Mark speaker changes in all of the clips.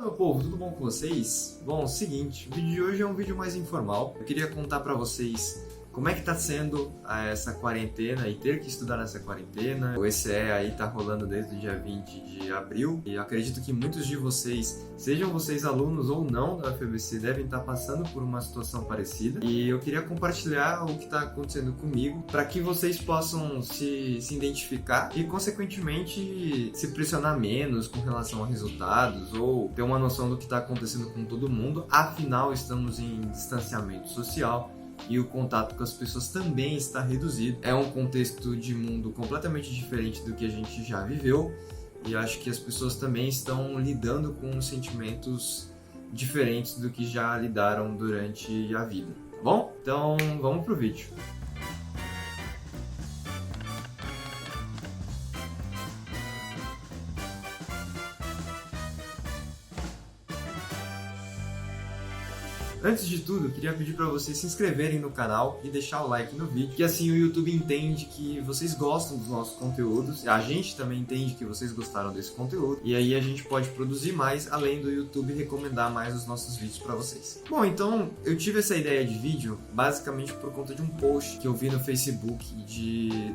Speaker 1: Meu povo, tudo bom com vocês? Bom, seguinte, o vídeo de hoje é um vídeo mais informal. Eu queria contar pra vocês como é que tá sendo essa quarentena e ter que estudar nessa quarentena. O ECE aí tá rolando desde o dia 20 de abril e eu acredito que muitos de vocês, sejam vocês alunos ou não da UFABC, devem estar passando por uma situação parecida. E eu queria compartilhar o que está acontecendo comigo para que vocês possam se identificar e, consequentemente, se pressionar menos com relação a resultados ou ter uma noção do que está acontecendo com todo mundo. Afinal, estamos em distanciamento social e o contato com as pessoas também está reduzido. É um contexto de mundo completamente diferente do que a gente já viveu e acho que as pessoas também estão lidando com sentimentos diferentes do que já lidaram durante a vida, tá bom? Então vamos pro vídeo. Antes de tudo, eu queria pedir para vocês se inscreverem no canal e deixar o like no vídeo, que assim o YouTube entende que vocês gostam dos nossos conteúdos, a gente também entende que vocês gostaram desse conteúdo, e aí a gente pode produzir mais, além do YouTube recomendar mais os nossos vídeos para vocês. Bom, então eu tive essa ideia de vídeo basicamente por conta de um post que eu vi no Facebook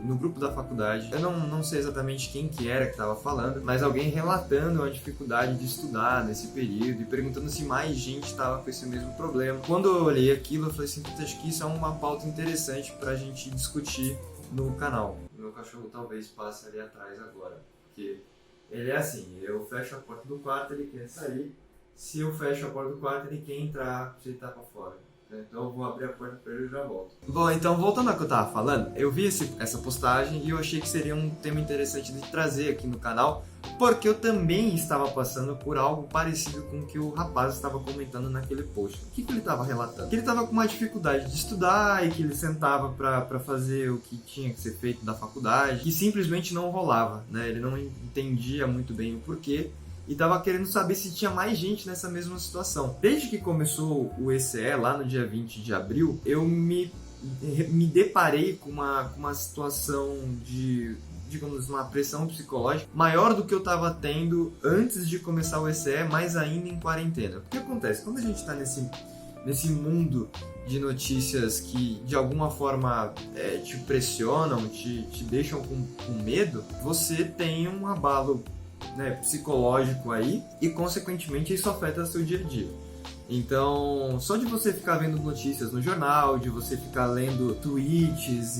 Speaker 1: no grupo da faculdade. Eu não sei exatamente quem que era que estava falando, mas alguém relatando a dificuldade de estudar nesse período e perguntando se mais gente estava com esse mesmo problema. Quando eu olhei aquilo, eu falei assim, acho que isso é uma pauta interessante pra gente discutir no canal. Meu cachorro talvez passe ali atrás agora, porque ele é assim, eu fecho a porta do quarto, ele quer sair. Se eu fecho a porta do quarto, ele quer entrar, se ele tá pra fora. Então eu vou abrir a porta pra ele e já volto. Bom, então voltando ao que eu tava falando, eu vi essa postagem e eu achei que seria um tema interessante de trazer aqui no canal, porque eu também estava passando por algo parecido com o que o rapaz estava comentando naquele post. O que ele estava relatando? Que ele estava com uma dificuldade de estudar e que ele sentava para fazer o que tinha que ser feito da faculdade, que simplesmente não rolava, né? Ele não entendia muito bem o porquê e estava querendo saber se tinha mais gente nessa mesma situação. Desde que começou o ECE, lá no dia 20 de abril, eu me deparei com uma situação de, digamos, uma pressão psicológica maior do que eu estava tendo antes de começar o ECE, mais ainda em quarentena. O que acontece? Quando a gente está nesse mundo de notícias que de alguma forma te pressionam, te deixam com medo, você tem um abalo, né, psicológico aí e consequentemente isso afeta o seu dia a dia. Então, só de você ficar vendo notícias no jornal, de você ficar lendo tweets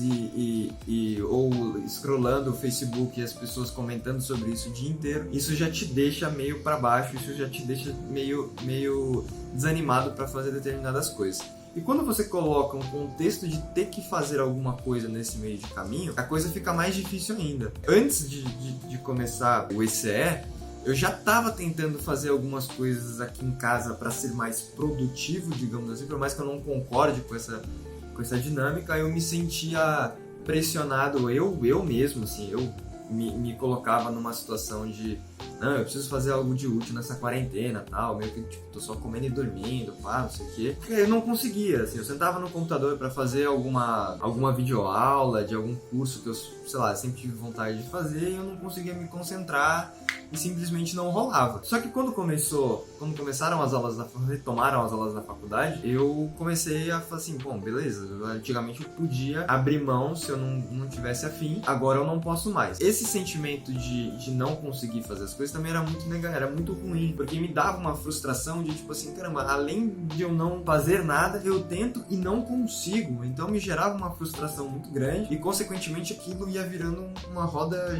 Speaker 1: ou scrollando o Facebook e as pessoas comentando sobre isso o dia inteiro, isso já te deixa meio para baixo, isso já te deixa meio desanimado para fazer determinadas coisas. E quando você coloca um contexto de ter que fazer alguma coisa nesse meio de caminho, a coisa fica mais difícil ainda. Antes de começar o ECE, eu já estava tentando fazer algumas coisas aqui em casa para ser mais produtivo, digamos assim, por mais que eu não concorde com essa dinâmica, eu me sentia pressionado, eu mesmo, assim, eu me colocava numa situação de não, eu preciso fazer algo de útil nessa quarentena, tal, meio que tipo, tô só comendo e dormindo, pá, não sei o quê. Eu não conseguia, assim, eu sentava no computador para fazer alguma videoaula de algum curso que eu, sei lá, sempre tive vontade de fazer e eu não conseguia me concentrar e simplesmente não rolava. Só que quando começaram as aulas retomaram as aulas da faculdade, eu comecei a falar assim, bom, beleza, antigamente eu podia abrir mão se eu não tivesse afim, agora eu não posso mais. Esse sentimento de não conseguir fazer as coisas também era muito ruim, porque me dava uma frustração de tipo assim, caramba, além de eu não fazer nada, eu tento e não consigo, então me gerava uma frustração muito grande e consequentemente aquilo ia virando uma roda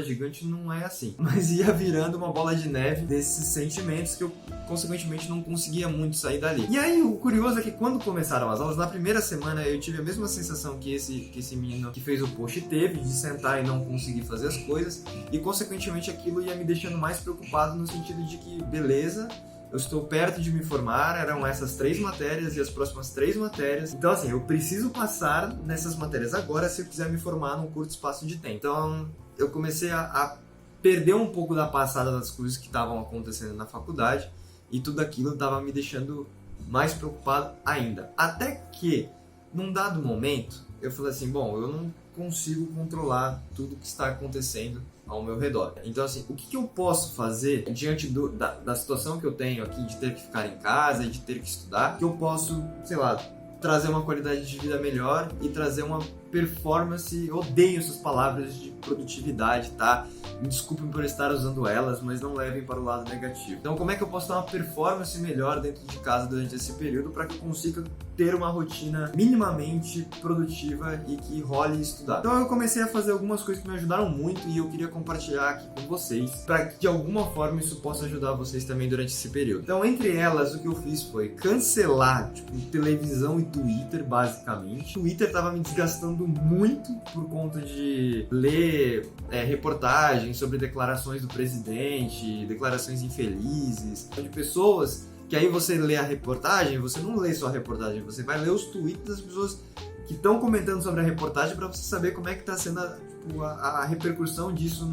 Speaker 1: gigante, não é assim, mas ia virando uma bola de neve desses sentimentos que eu consequentemente não conseguia muito sair dali. E aí o curioso é que quando começaram as aulas, na primeira semana eu tive a mesma sensação que esse menino que fez o post teve, de sentar e não conseguir fazer as coisas, e consequentemente aquilo ia me deixando mais preocupado no sentido de que, beleza, eu estou perto de me formar, eram essas 3 matérias e as próximas 3 matérias. Então, assim, eu preciso passar nessas matérias agora se eu quiser me formar num curto espaço de tempo. Então, eu comecei a perder um pouco da passada das coisas que estavam acontecendo na faculdade e tudo aquilo estava me deixando mais preocupado ainda. Até que, num dado momento, eu falei assim, bom, eu não consigo controlar tudo que está acontecendo ao meu redor. Então, assim, o que eu posso fazer diante da situação que eu tenho aqui de ter que ficar em casa e de ter que estudar, que eu posso, sei lá, trazer uma qualidade de vida melhor e trazer uma performance, eu odeio essas palavras de produtividade, tá? Me desculpem por estar usando elas, mas não levem para o lado negativo. Então, como é que eu posso ter uma performance melhor dentro de casa durante esse período para que eu consiga ter uma rotina minimamente produtiva e que role estudar? Então, eu comecei a fazer algumas coisas que me ajudaram muito e eu queria compartilhar aqui com vocês para que de alguma forma isso possa ajudar vocês também durante esse período. Então, entre elas, o que eu fiz foi cancelar, televisão e Twitter, basicamente. O Twitter tava me desgastando muito por conta de ler reportagens sobre declarações do presidente, declarações infelizes, de pessoas que aí você lê a reportagem, você não lê só a reportagem, você vai ler os tweets das pessoas que estão comentando sobre a reportagem para você saber como é que tá sendo a repercussão disso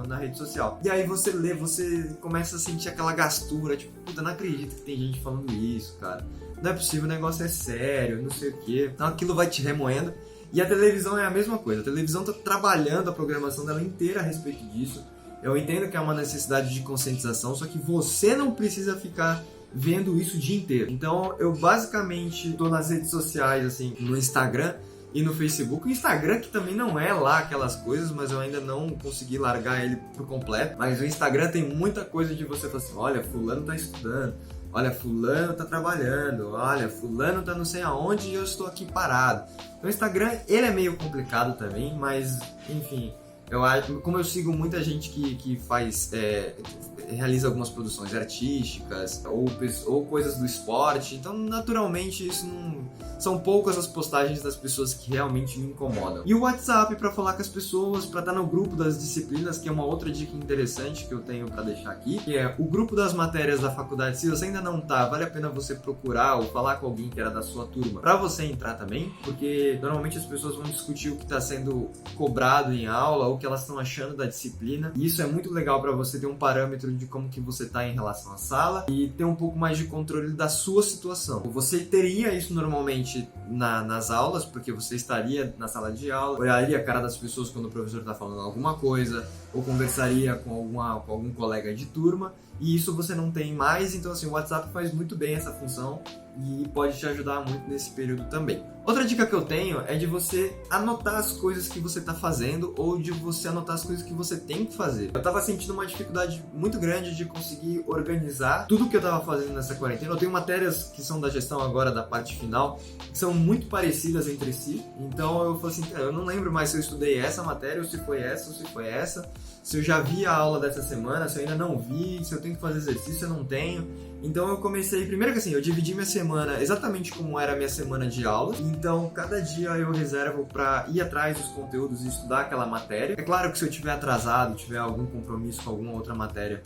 Speaker 1: na rede social. E aí você lê, você começa a sentir aquela gastura, puta, não acredito que tem gente falando isso, cara. Não é possível, o negócio é sério, não sei o quê. Então aquilo vai te remoendo. E a televisão é a mesma coisa. A televisão está trabalhando a programação dela inteira a respeito disso. Eu entendo que é uma necessidade de conscientização, só que você não precisa ficar vendo isso o dia inteiro. Então eu basicamente estou nas redes sociais, assim, no Instagram e no Facebook. O Instagram que também não é lá aquelas coisas, mas eu ainda não consegui largar ele por completo. Mas o Instagram tem muita coisa de você falar assim, olha, fulano tá estudando. Olha, fulano tá trabalhando, olha, fulano tá não sei aonde e eu estou aqui parado. Então o Instagram, ele é meio complicado também, mas, enfim, eu acho, como eu sigo muita gente que faz, realiza algumas produções artísticas ou coisas do esporte, então naturalmente isso não... São poucas as postagens das pessoas que realmente me incomodam. E o WhatsApp para falar com as pessoas, para estar no grupo das disciplinas, que é uma outra dica interessante que eu tenho para deixar aqui, que é o grupo das matérias da faculdade. Se você ainda não tá, vale a pena você procurar ou falar com alguém que era da sua turma para você entrar também, porque normalmente as pessoas vão discutir o que está sendo cobrado em aula ou o que elas estão achando da disciplina. E isso é muito legal para você ter um parâmetro de como que você tá em relação à sala e ter um pouco mais de controle da sua situação. Você teria isso normalmente nas aulas, porque você estaria na sala de aula, olharia a cara das pessoas quando o professor está falando alguma coisa, ou conversaria com algum colega de turma, e isso você não tem mais, então assim, o WhatsApp faz muito bem essa função e pode te ajudar muito nesse período também. Outra dica que eu tenho é de você anotar as coisas que você está fazendo ou de você anotar as coisas que você tem que fazer. Eu estava sentindo uma dificuldade muito grande de conseguir organizar tudo que eu estava fazendo nessa quarentena. Eu tenho matérias que são da gestão agora, da parte final, que são muito parecidas entre si. Então eu falei assim, eu não lembro mais se eu estudei essa matéria ou se foi essa ou se foi essa. Se eu já vi a aula dessa semana, se eu ainda não vi, se eu tenho que fazer exercício, eu não tenho. Então eu comecei, primeiro que assim, eu dividi minha semana exatamente como era a minha semana de aula. Então cada dia eu reservo para ir atrás dos conteúdos e estudar aquela matéria. É claro que se eu tiver atrasado, tiver algum compromisso com alguma outra matéria,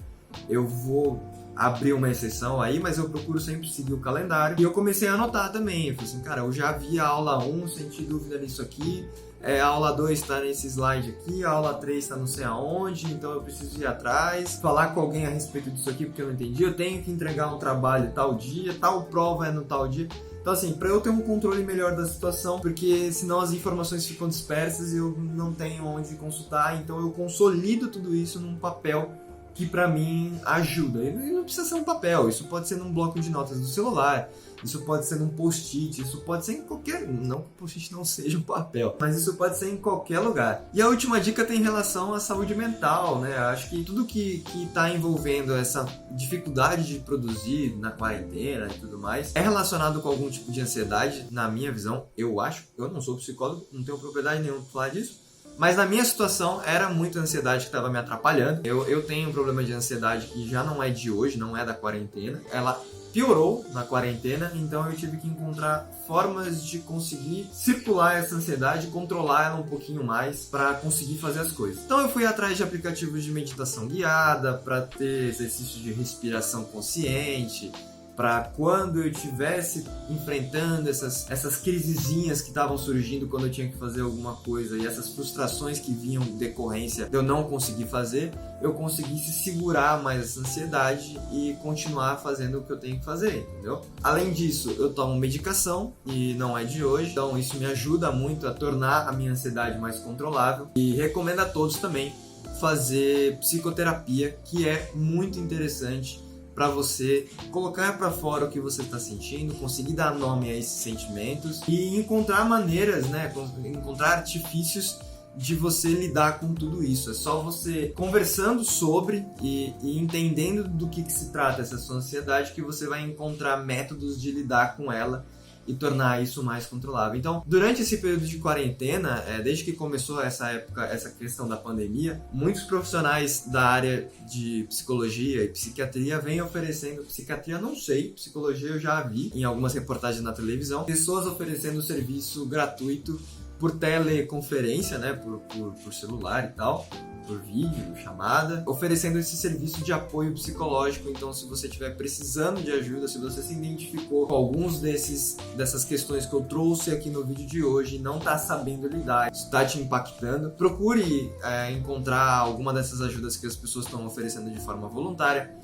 Speaker 1: eu vou abrir uma exceção aí, mas eu procuro sempre seguir o calendário. E eu comecei a anotar também, eu falei assim, cara, eu já vi a aula 1, senti dúvida nisso aqui, a aula 2 está nesse slide aqui, a aula 3 está não sei aonde, então eu preciso ir atrás, falar com alguém a respeito disso aqui porque eu não entendi, eu tenho que entregar um trabalho tal dia, tal prova é no tal dia. Então assim, para eu ter um controle melhor da situação, porque senão as informações ficam dispersas e eu não tenho onde consultar, então eu consolido tudo isso num papel que pra mim ajuda. E não precisa ser um papel, isso pode ser num bloco de notas do celular, isso pode ser num post-it, isso pode ser em qualquer... Não que o post-it não seja um papel, mas isso pode ser em qualquer lugar. E a última dica tem relação à saúde mental, né? Acho que tudo que tá envolvendo essa dificuldade de produzir na quarentena e tudo mais é relacionado com algum tipo de ansiedade, na minha visão, eu acho. Eu não sou psicólogo, não tenho propriedade nenhuma pra falar disso. Mas na minha situação era muita ansiedade que estava me atrapalhando. Eu tenho um problema de ansiedade que já não é de hoje, não é da quarentena. Ela piorou na quarentena, então eu tive que encontrar formas de conseguir circular essa ansiedade, controlar ela um pouquinho mais para conseguir fazer as coisas. Então eu fui atrás de aplicativos de meditação guiada para ter exercícios de respiração consciente, para quando eu estivesse enfrentando essas crisezinhas que estavam surgindo quando eu tinha que fazer alguma coisa e essas frustrações que vinham decorrência de eu não conseguir fazer, eu conseguisse segurar mais essa ansiedade e continuar fazendo o que eu tenho que fazer, entendeu? Além disso, eu tomo medicação e não é de hoje, então isso me ajuda muito a tornar a minha ansiedade mais controlável e recomendo a todos também fazer psicoterapia, que é muito interessante para você colocar para fora o que você está sentindo, conseguir dar nome a esses sentimentos e encontrar maneiras, né, encontrar artifícios de você lidar com tudo isso. É só você conversando sobre e entendendo do que se trata essa sua ansiedade que você vai encontrar métodos de lidar com ela e tornar isso mais controlável. Então, durante esse período de quarentena, desde que começou essa época, essa questão da pandemia, muitos profissionais da área de psicologia e psiquiatria vêm oferecendo, psiquiatria não sei, psicologia eu já vi em algumas reportagens na televisão, pessoas oferecendo serviço gratuito por teleconferência, né, por celular e tal, por vídeo, chamada, oferecendo esse serviço de apoio psicológico. Então, se você estiver precisando de ajuda, se você se identificou com alguns dessas questões que eu trouxe aqui no vídeo de hoje e não está sabendo lidar, está te impactando, procure encontrar alguma dessas ajudas que as pessoas estão oferecendo de forma voluntária.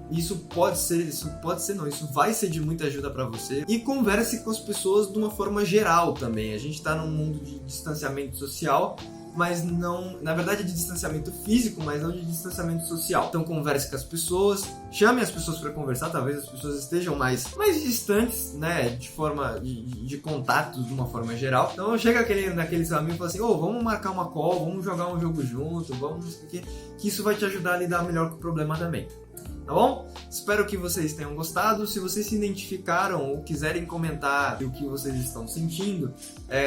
Speaker 1: Isso vai ser de muita ajuda para você. E converse com as pessoas de uma forma geral também. A gente está num mundo de distanciamento social, mas não, na verdade, de distanciamento físico, mas não de distanciamento social. Então converse com as pessoas, chame as pessoas para conversar, talvez as pessoas estejam mais distantes, né, de forma de contato de uma forma geral. Então chega naquele seu amigo e fala assim: vamos marcar uma call, vamos jogar um jogo junto, vamos que isso vai te ajudar a lidar melhor com o problema também. Tá bom? Espero que vocês tenham gostado. Se vocês se identificaram ou quiserem comentar o que vocês estão sentindo,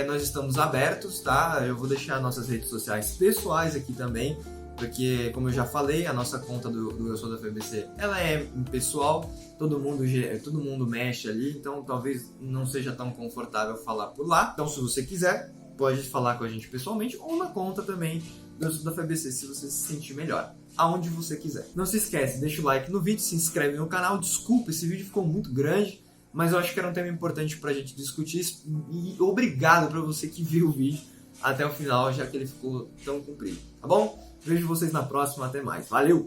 Speaker 1: nós estamos abertos, tá? Eu vou deixar nossas redes sociais pessoais aqui também, porque, como eu já falei, a nossa conta do Eu Sou da FBC, ela é pessoal, todo mundo mexe ali, então talvez não seja tão confortável falar por lá. Então, se você quiser, pode falar com a gente pessoalmente ou na conta também do Eu Sou da FBC, se você se sentir melhor, aonde você quiser. Não se esquece, deixa o like no vídeo, se inscreve no canal. Desculpa, esse vídeo ficou muito grande, mas eu acho que era um tema importante pra gente discutir, e obrigado pra você que viu o vídeo até o final, já que ele ficou tão comprido, tá bom? Vejo vocês na próxima, até mais. Valeu!